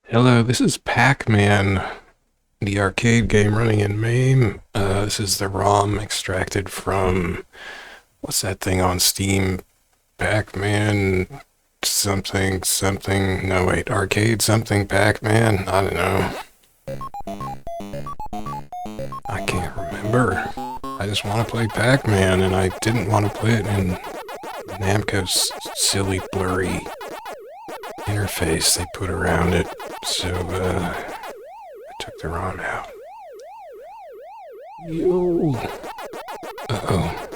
Hello, this is Pac-Man, the arcade game running in MAME. This is the ROM extracted from, what's that thing on Steam? Pac-Man something something, no wait, arcade something Pac-Man? I don't know. I can't remember. I just want to play Pac-Man, and I didn't want to play it in Namco's silly blurry interface they put around it, so I took the ROM out. Yo. Uh-oh.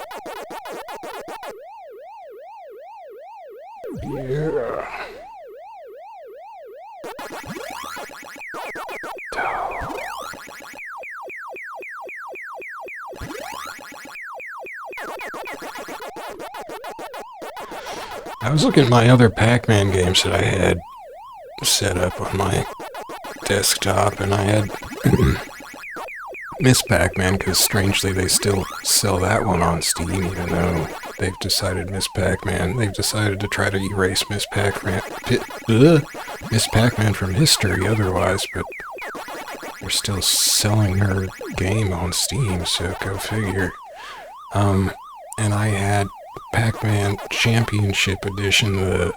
Yeah. I was looking at my other Pac-Man games that I had set up on my desktop, and I had Miss Pac-Man, because strangely they still sell that one on Steam, even though they've decided they've decided to try to erase Miss Pac-Man from history otherwise, but they're still selling her game on Steam, so go figure. And I had Pac-Man Championship Edition, the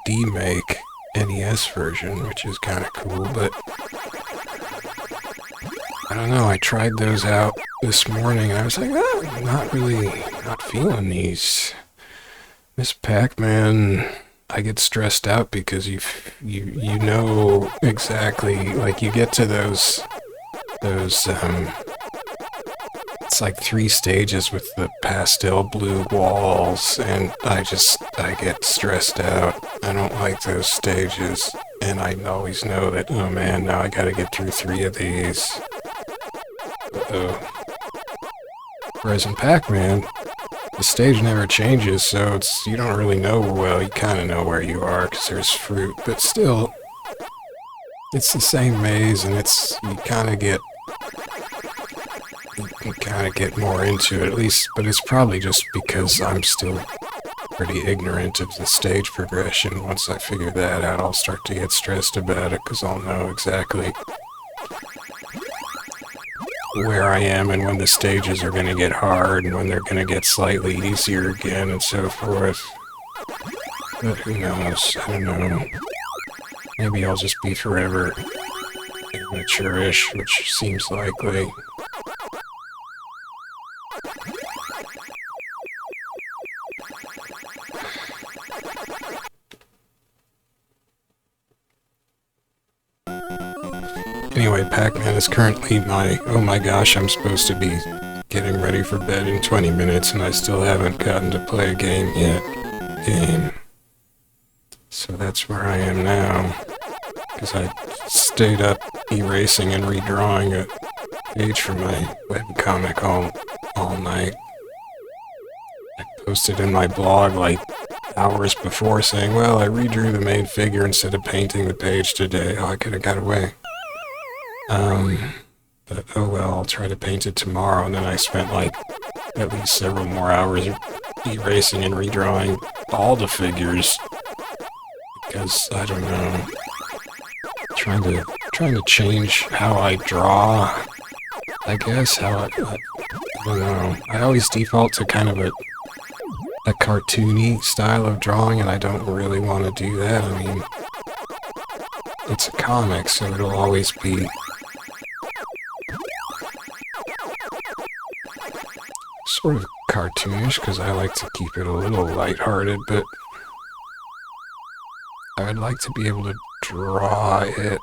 D-Make NES version, which is kind of cool, but I don't know, I tried those out this morning, and I was like, I'm not feeling these. Miss Pac-Man, I get stressed out because you know exactly, like, you get to those, it's like 3 stages with the pastel blue walls, and I get stressed out. I don't like those stages, and I always know that, oh man, now I gotta get through 3 of these. Whereas in Pac-Man, the stage never changes, so you don't really know, well, you kind of know where you are because there's fruit, but still, it's the same maze, and you kind of get more into it, at least, but it's probably just because I'm still pretty ignorant of the stage progression. Once I figure that out, I'll start to get stressed about it, because I'll know exactly where I am and when the stages are going to get hard and when they're going to get slightly easier again and so forth. But who knows? I don't know. Maybe I'll just be forever immature-ish, which seems likely. Anyway, Pac-Man is currently my, oh my gosh, I'm supposed to be getting ready for bed in 20 minutes and I still haven't gotten to play a game yet. So that's where I am now, because I stayed up erasing and redrawing a page for my webcomic all night. I posted in my blog like hours before saying, well, I redrew the main figure instead of painting the page today. Oh, I could have got away. But oh well, I'll try to paint it tomorrow, and then I spent like at least several more hours erasing and redrawing all the figures, because I don't know, trying to change how I draw, I guess, I don't know, I always default to kind of a cartoony style of drawing, and I don't really want to do that. I mean, it's a comic, so it'll always be sort of cartoonish, because I like to keep it a little lighthearted, but I would like to be able to draw it,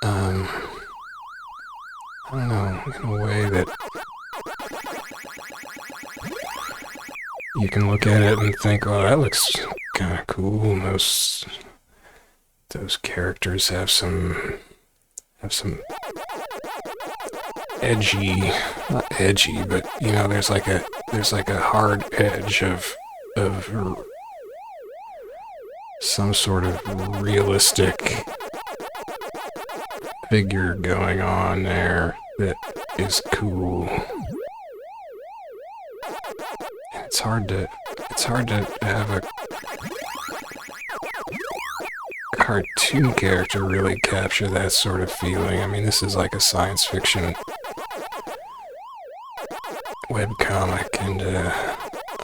I don't know, in a way that you can look at it and think, oh, that looks kind of cool, and those characters have some edgy, not edgy, but you know, there's like a hard edge of some sort of realistic figure going on there that is cool. It's hard to have a cartoon character really capture that sort of feeling. I mean, this is like a science fiction webcomic, and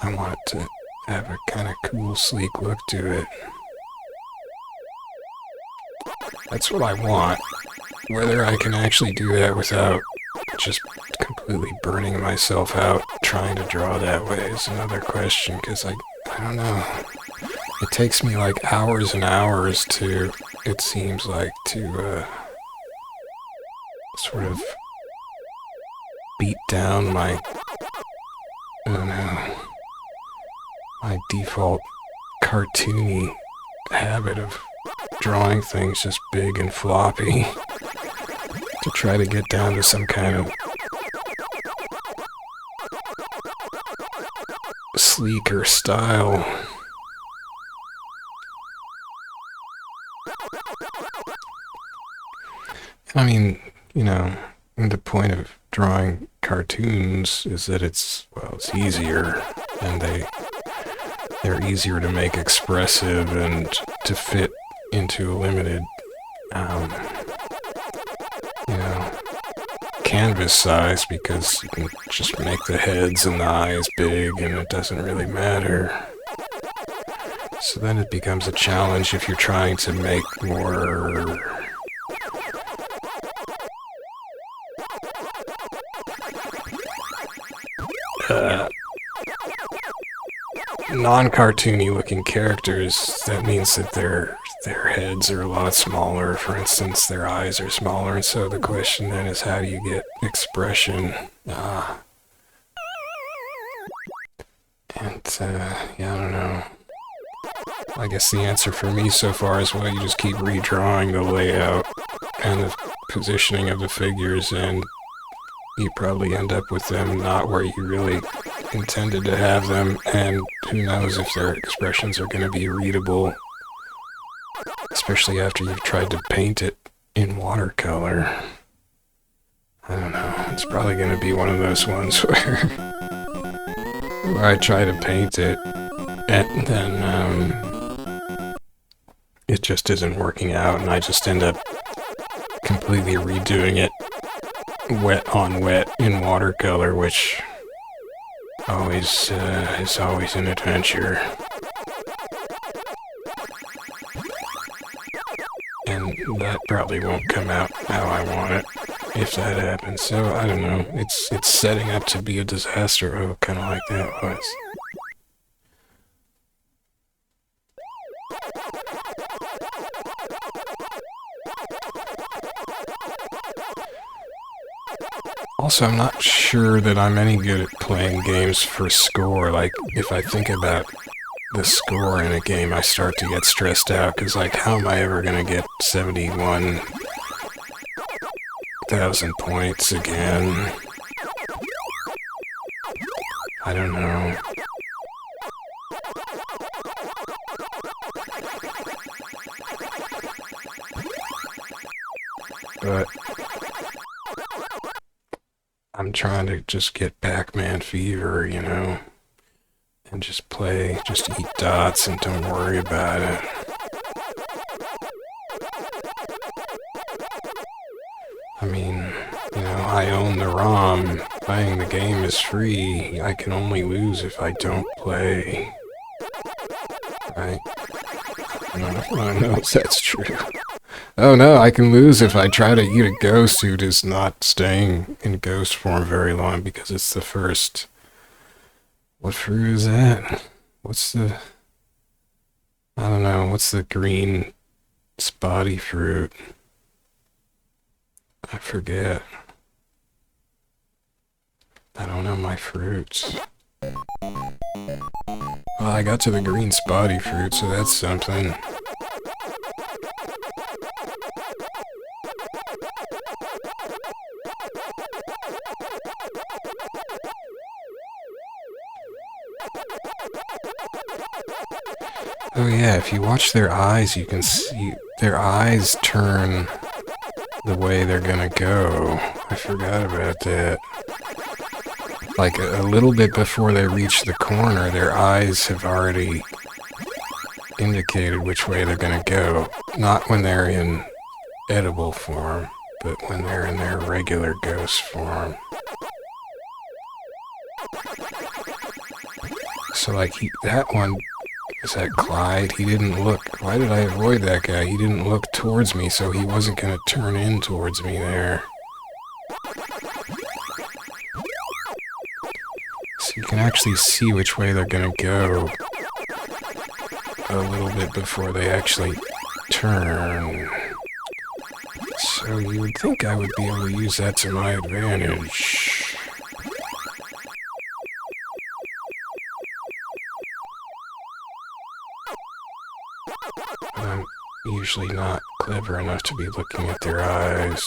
I want it to have a kind of cool, sleek look to it. That's what I want. Whether I can actually do that without just completely burning myself out trying to draw that way is another question, because I don't know. It takes me like hours and hours to, it seems like, to sort of beat down my, I don't know, my default cartoony habit of drawing things just big and floppy to try to get down to some kind of sleeker style. I mean, you know, the point of drawing cartoons is that it's, well, it's easier, and they're easier to make expressive and to fit into a limited, you know, canvas size, because you can just make the heads and the eyes big and it doesn't really matter. So then it becomes a challenge if you're trying to make more non-cartoony looking characters. That means that their heads are a lot smaller. For instance, their eyes are smaller, and so the question then is, how do you get expression? Yeah, I don't know. I guess the answer for me so far is, well, you just keep redrawing the layout and the positioning of the figures, and you probably end up with them not where you really intended to have them, and who knows if their expressions are going to be readable, especially after you've tried to paint it in watercolor. I don't know, it's probably going to be one of those ones where I try to paint it, and then it just isn't working out, and I just end up completely redoing it wet on wet in watercolor, which always is always an adventure. And that probably won't come out how I want it if that happens. So I don't know. It's setting up to be a disaster. Oh, kind of like that was. Also, I'm not sure that I'm any good at playing games for score. Like, if I think about the score in a game, I start to get stressed out, because, like, how am I ever going to get 71,000 points again? I don't know. But I'm trying to just get Pac-Man fever, you know, and just play, just eat dots and don't worry about it. I mean, you know, I own the ROM. Playing the game is free. I can only lose if I don't play. Right? I don't know if that's true. Oh no, I can lose if I try to eat a ghost who is not staying in ghost form very long, because it's the first... What fruit is that? What's the... I don't know, what's the green spotty fruit? I forget. I don't know my fruits. Well, I got to the green spotty fruit, so that's something. Oh yeah, if you watch their eyes, you can see their eyes turn the way they're gonna go. I forgot about that. Like a little bit before they reach the corner, their eyes have already indicated which way they're gonna go. Not when they're in edible form, but when they're in their regular ghost form. So like that one, is that Clyde? He didn't look, why did I avoid that guy? He didn't look towards me, so he wasn't gonna turn in towards me there. So you can actually see which way they're gonna go a little bit before they actually turn. So you would think I would be able to use that to my advantage. But I'm usually not clever enough to be looking at their eyes.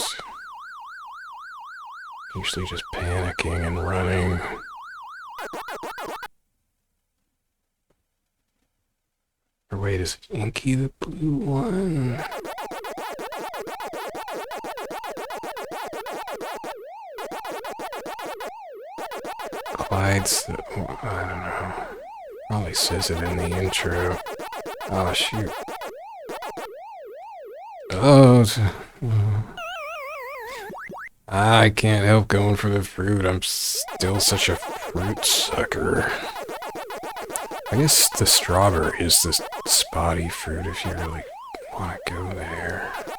Usually just panicking and running. Or wait, is Inky the blue one? Clyde's the, I don't know. Probably says it in the intro. Oh, shoot. Oh, I can't help going for the fruit. I'm still such a fruit sucker. I guess the strawberry is the spotty fruit if you really want to go there. It's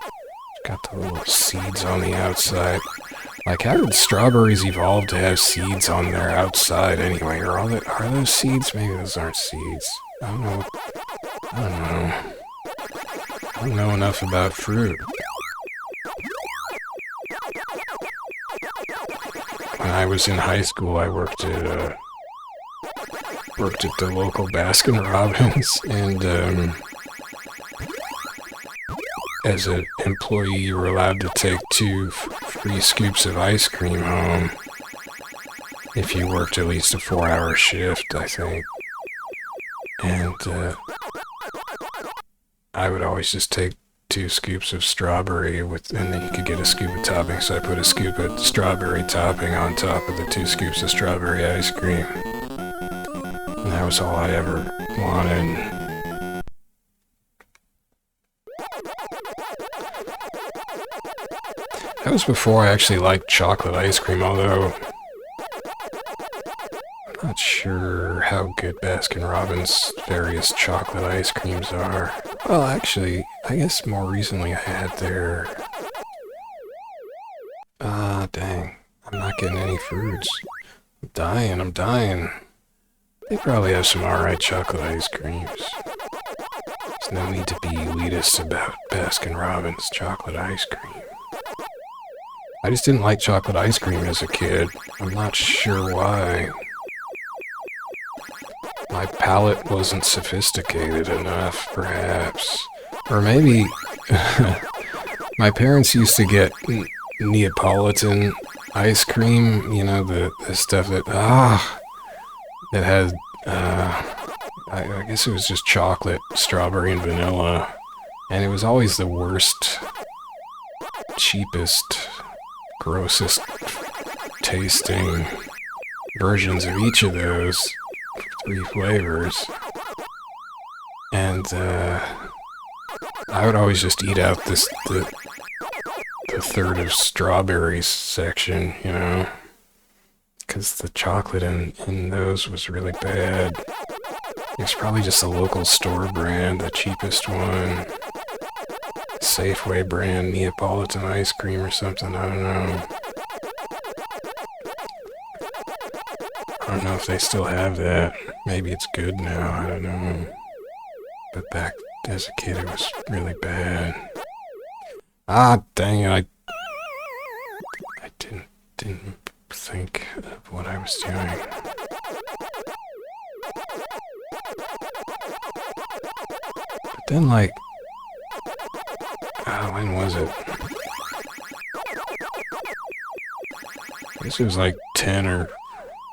got the little seeds on the outside. Like, how did strawberries evolve to have seeds on their outside anyway? Are those seeds? Maybe those aren't seeds. I don't know. I don't know. I don't know enough about fruit. When I was in high school, I worked at the local Baskin-Robbins, and as an employee, you were allowed to take 2 free scoops of ice cream home if you worked at least a 4-hour shift, I think. And I would always just take 2 scoops of strawberry and then you could get a scoop of topping. So I put a scoop of strawberry topping on top of the 2 scoops of strawberry ice cream. And that was all I ever wanted. That was before I actually liked chocolate ice cream, although I'm not sure how good Baskin-Robbins' various chocolate ice creams are. Well, actually, I guess more recently I had their... Ah, dang. I'm not getting any fruits. I'm dying. They probably have some alright chocolate ice creams. There's no need to be elitist about Baskin-Robbins chocolate ice cream. I just didn't like chocolate ice cream as a kid. I'm not sure why. My palate wasn't sophisticated enough, perhaps. Or maybe... my parents used to get Neapolitan ice cream, you know, the stuff that... that had... I guess it was just chocolate, strawberry, and vanilla. And it was always the worst, cheapest, grossest tasting versions of each of those 3 flavors. And I would always just eat out the third of strawberries section, you know, because the chocolate in those was really bad. It's probably just a local store brand, the cheapest one. Safeway brand Neapolitan ice cream or something, I don't know. I don't know if they still have that. Maybe it's good now, I don't know. But back as a kid it was really bad. Ah, dang it, I didn't think of what I was doing. But then, like, when was it? I guess it was like 10 or...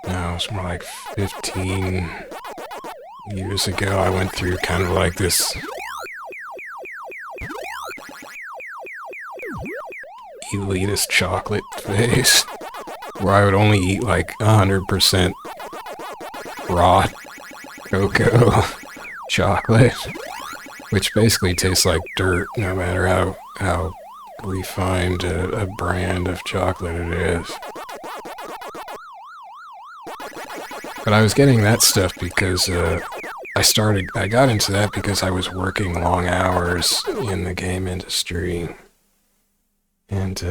No, it's more like 15 years ago. I went through kind of like this elitist chocolate phase where I would only eat like 100% raw cocoa chocolate. which basically tastes like dirt, no matter how refined a brand of chocolate it is. But I was getting that stuff because I got into that because I was working long hours in the game industry. And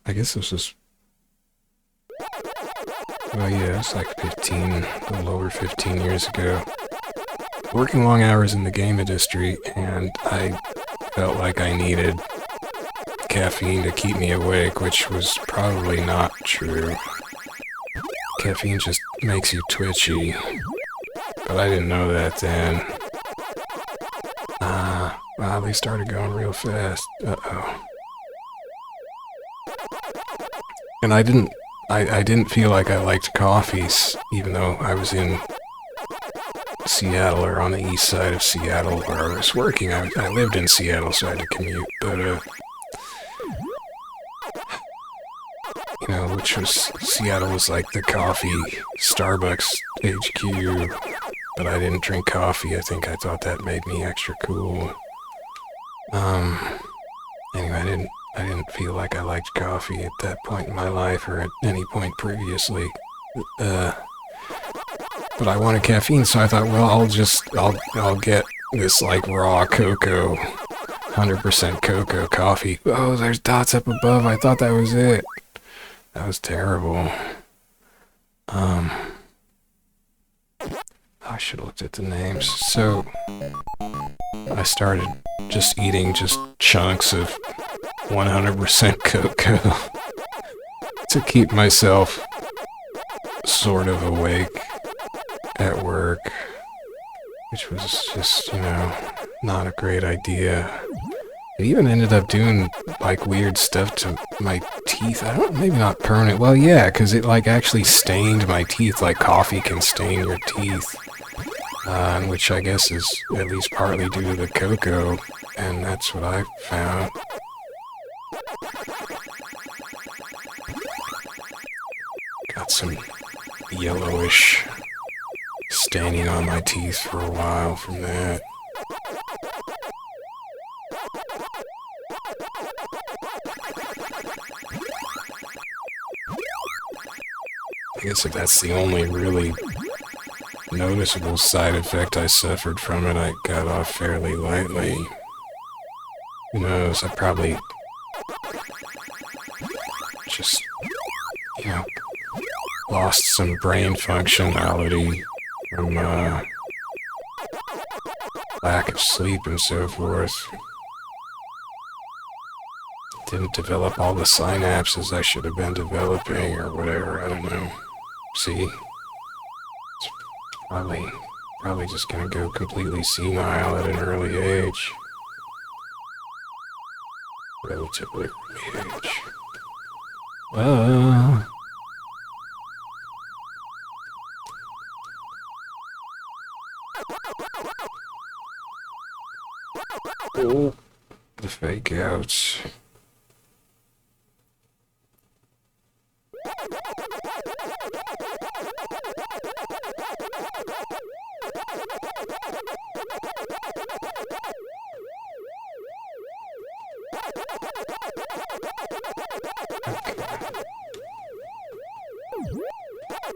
I guess this was, well, yeah, it's like 15, a little over 15 years ago. Working long hours in the game industry, and I felt like I needed caffeine to keep me awake, which was probably not true. Caffeine just makes you twitchy, but I didn't know that then. Wow, they started going real fast. Uh-oh. And I didn't feel like I liked coffees, even though I was in Seattle, or on the east side of Seattle where I was working. I lived in Seattle, so I had to commute, but you know, which was, Seattle was like the coffee Starbucks HQ, but I didn't drink coffee. I think I thought that made me extra cool. Anyway, I didn't feel like I liked coffee at that point in my life, or at any point previously. But I wanted caffeine, so I thought, well, I'll get this like raw cocoa, 100% cocoa coffee. Oh, there's dots up above. I thought that was it. That was terrible. I should have looked at the names. So I started just eating just chunks of 100% cocoa to keep myself sort of awake at work, which was just, you know, not a great idea. It even ended up doing like weird stuff to my teeth. I don't, maybe not permanent. Well, yeah, because it like actually stained my teeth, like coffee can stain your teeth, which I guess is at least partly due to the cocoa, and that's what I found. Got some yellowish staining on my teeth for a while from that. I guess if that's the only really noticeable side effect I suffered from it, I got off fairly lightly. Who knows, I probably just, you know, lost some brain functionality from lack of sleep and so forth. Didn't develop all the synapses I should have been developing, or whatever, I don't know. See? It's probably just gonna go completely senile at an early age. Relatively early age. Oh, the fake outs.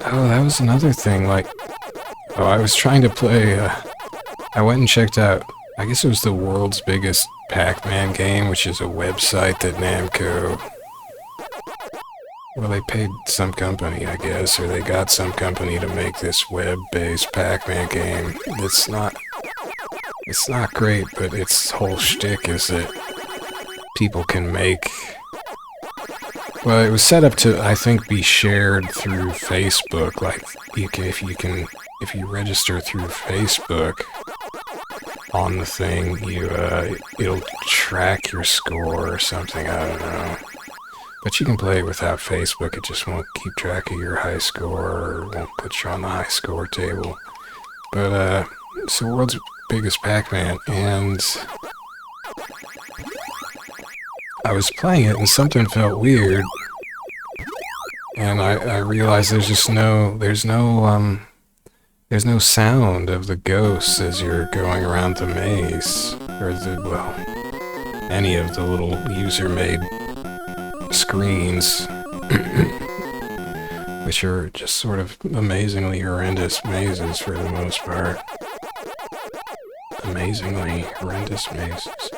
Oh, that was another thing, like, oh, I was trying to play, I went and checked out, I guess it was the world's biggest Pac-Man game, which is a website that Namco, well, they paid some company, I guess, or they got some company to make this web-based Pac-Man game. It's not great, but its whole shtick is that people can make, well, it was set up to, I think, be shared through Facebook. Like, if you register through Facebook on the thing, it'll track your score or something, I don't know. But you can play it without Facebook, it just won't keep track of your high score, or won't put you on the high score table. But, it's the world's biggest Pac-Man, and I was playing it and something felt weird, and I realized there's no sound of the ghosts as you're going around the maze, or well, any of the little user-made screens, which are just sort of amazingly horrendous mazes for the most part. Amazingly horrendous mazes.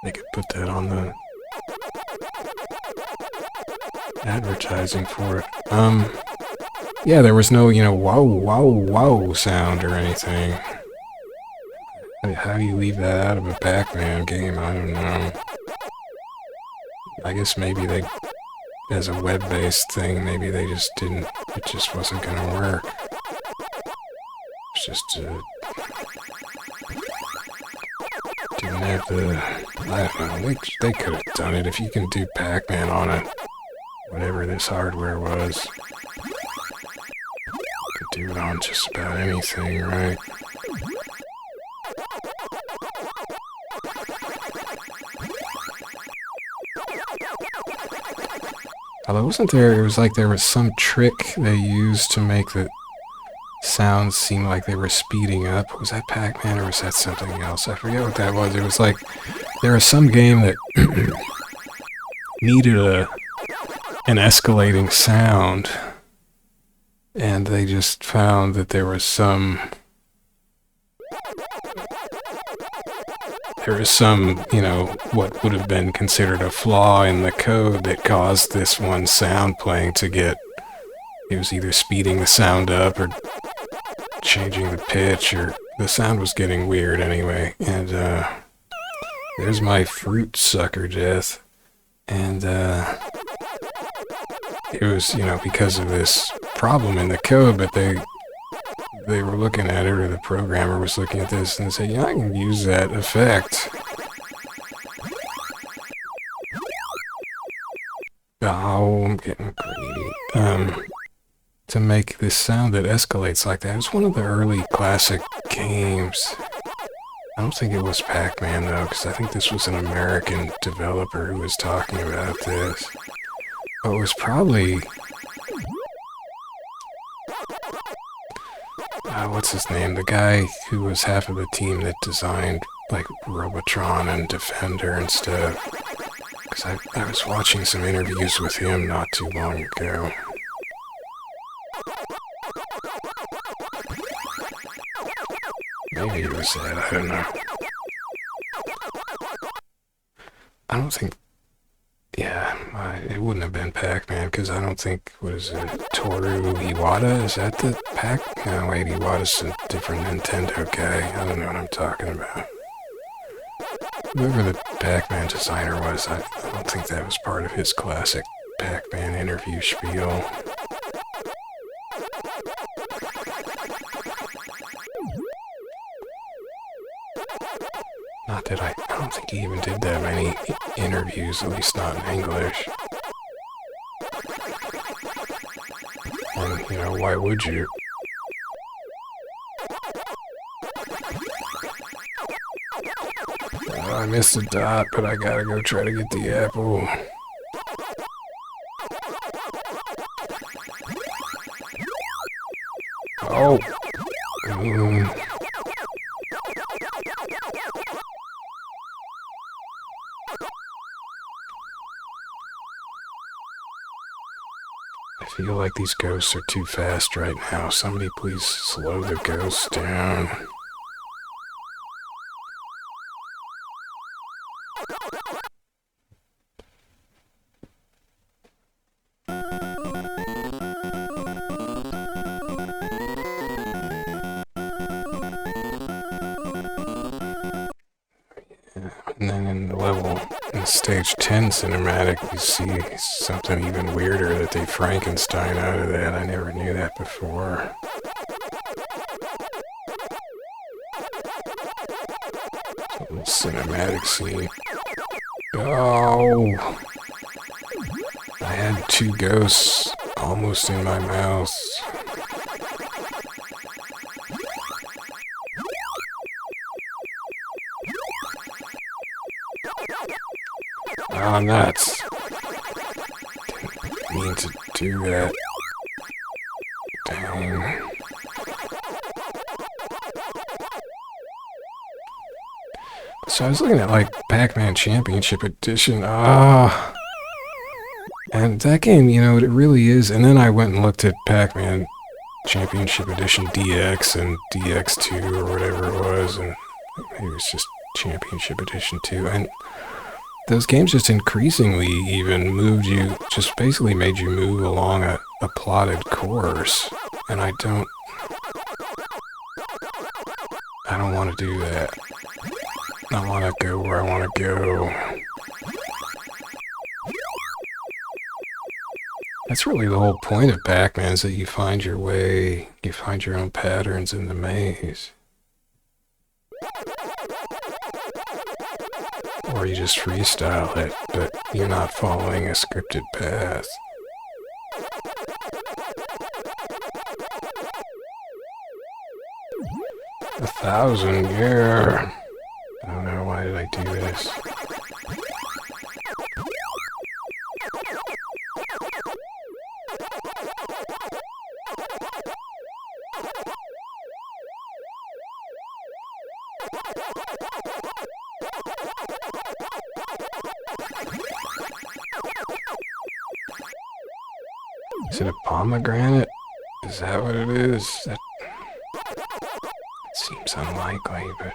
They could put that on the advertising for it. Yeah, there was no, wow, wow, wow sound or anything. How do you leave that out of a Pac-Man game? I don't know. I guess maybe they, as a web-based thing, maybe they just didn't, it just wasn't gonna work. It's just, didn't have the, I don't know, they could have done it. If you can do Pac-Man on a, whatever this hardware was, you could do it on just about anything, right? Although wasn't there, it was like there was some trick they used to make the sounds seem like they were speeding up. Was that Pac-Man or was that something else? I forget what that was. It was like, there was some game that needed an escalating sound, and they just found that there was some, what would have been considered a flaw in the code that caused this one sound playing to get, it was either speeding the sound up or changing the pitch, or the sound was getting weird anyway. And there's my fruit sucker death. And it was, because of this problem in the code, but they were looking at it, or the programmer was looking at this and said, I can use that effect. Oh, I'm getting greedy. To make this sound that escalates like that. It was one of the early classic games. I don't think it was Pac-Man though, because I think this was an American developer who was talking about this. Oh, it was probably... what's his name? The guy who was half of the team that designed, like, Robotron and Defender and stuff. Because I was watching some interviews with him not too long ago. Maybe it was that, I don't know. I don't think... Yeah, it wouldn't have been Pac-Man, because I don't think, what is it, Toru Iwata? Is that the Pac? No, wait, Iwata's a different Nintendo guy. I don't know what I'm talking about. Whoever the Pac-Man designer was, I don't think that was part of his classic Pac-Man interview spiel. Not that I don't think he even did that many interviews, at least not in English. And, why would you? I missed a dot, but I gotta go try to get the apple. Oh! I feel like these ghosts are too fast right now. Somebody please slow the ghosts down. And then in the level, in stage 10 cinematic, you see something even weirder that they Frankenstein out of that. I never knew that before. A little cinematic scene. Oh! I had two ghosts almost in my mouth. Oh, nuts. Didn't mean to do that. Dang. So I was looking at like Pac-Man Championship Edition. Ah, and that game, you know, it really is. And then I went and looked at Pac-Man Championship Edition DX and DX2 or whatever it was, and maybe it was just Championship Edition 2. And those games just increasingly even moved you, just basically made you move along a plotted course. And I don't want to do that. I want to go where I want to go. That's really the whole point of Pac-Man, is that you find your way, you find your own patterns in the maze. Or you just freestyle it, but you're not following a scripted path. A 1,000, yeah. I don't know, why did I do this? Is it a pomegranate? Is that what it is? That seems unlikely, but...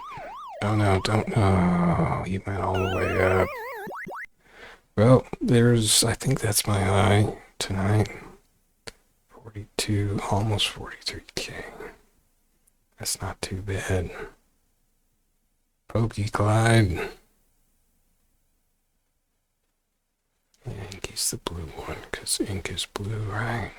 Oh no, don't... Oh, you went all the way up. Well, there's... I think that's my high tonight. 42, almost 43k. That's not too bad. Pokey Clyde. Inky's the blue one, because ink is blue, right?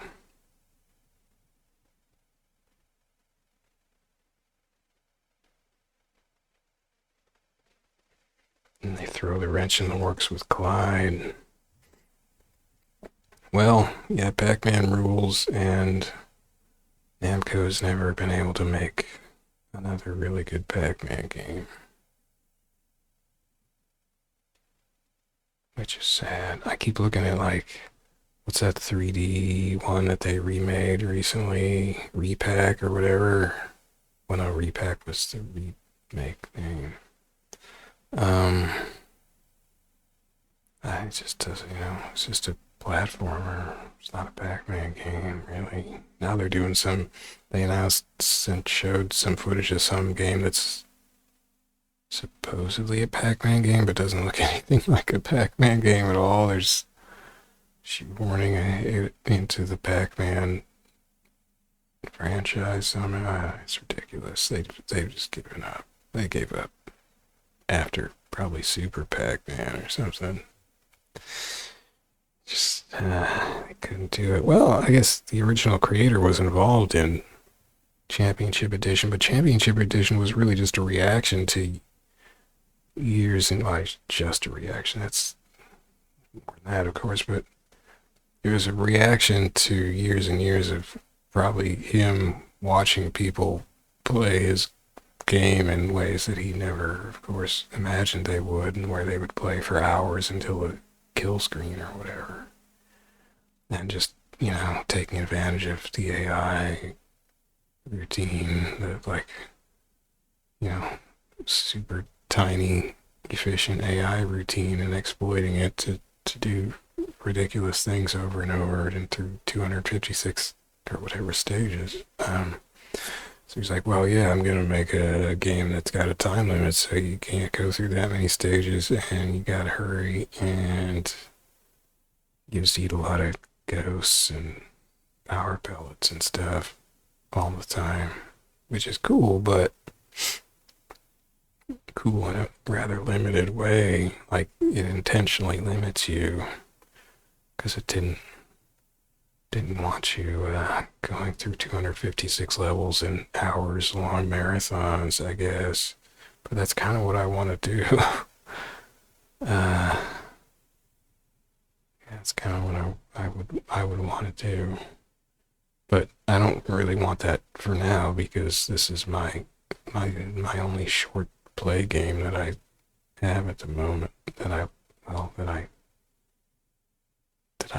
And they throw the wrench in the works with Clyde. Well, yeah, Pac-Man rules, and Namco's never been able to make another really good Pac-Man game. Which is sad. I keep looking at, like, what's that 3D one that they remade recently? Repack or whatever? Well, no, Repack was the remake name. It just doesn't, you know, it's just a platformer. It's not a Pac-Man game, really. Now they're doing some, they announced and showed some footage of some game that's supposedly a Pac-Man game, but doesn't look anything like a Pac-Man game at all. There's shoehorning into the Pac-Man franchise somehow. It's ridiculous. They've just given up. They gave up after probably Super Pac-Man or something. Just they couldn't do it. Well, I guess the original creator was involved in Championship Edition, but Championship Edition was really just a reaction to years and, well, just a reaction. That's more than that, of course, but it was a reaction to years and years of probably him watching people play his game in ways that he never, of course, imagined they would, and where they would play for hours until a kill screen or whatever, and just, you know, taking advantage of the AI routine, the, like, you know, super tiny efficient AI routine, and exploiting it to do ridiculous things over and over and through 256 or whatever stages. So he's like, well, yeah, I'm going to make a game that's got a time limit, so you can't go through that many stages, and you got to hurry, and you just eat a lot of ghosts and power pellets and stuff all the time, which is cool, but cool in a rather limited way. Like, it intentionally limits you, because it didn't want you going through 256 levels in hours long marathons, I guess. But that's kind of what I want to do. That's kind of what I would want to do. But I don't really want that for now, because this is my only short play game that I have at the moment, that I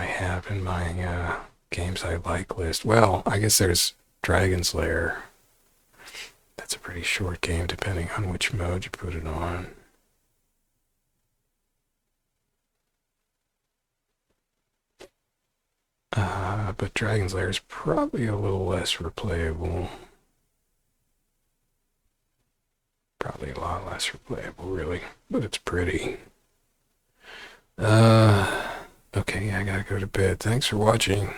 have in my games I like list. Well, I guess there's Dragon's Lair. That's a pretty short game, depending on which mode you put it on. But Dragon's Lair is probably a little less replayable. Probably a lot less replayable, really. But it's pretty. Okay, I gotta go to bed. Thanks for watching.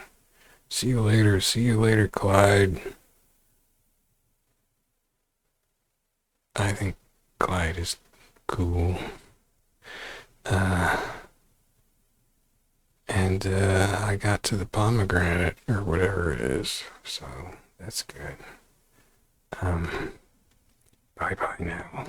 See you later. See you later, Clyde. I think Clyde is cool. And I got to the pomegranate, or whatever it is, so that's good. Bye-bye now.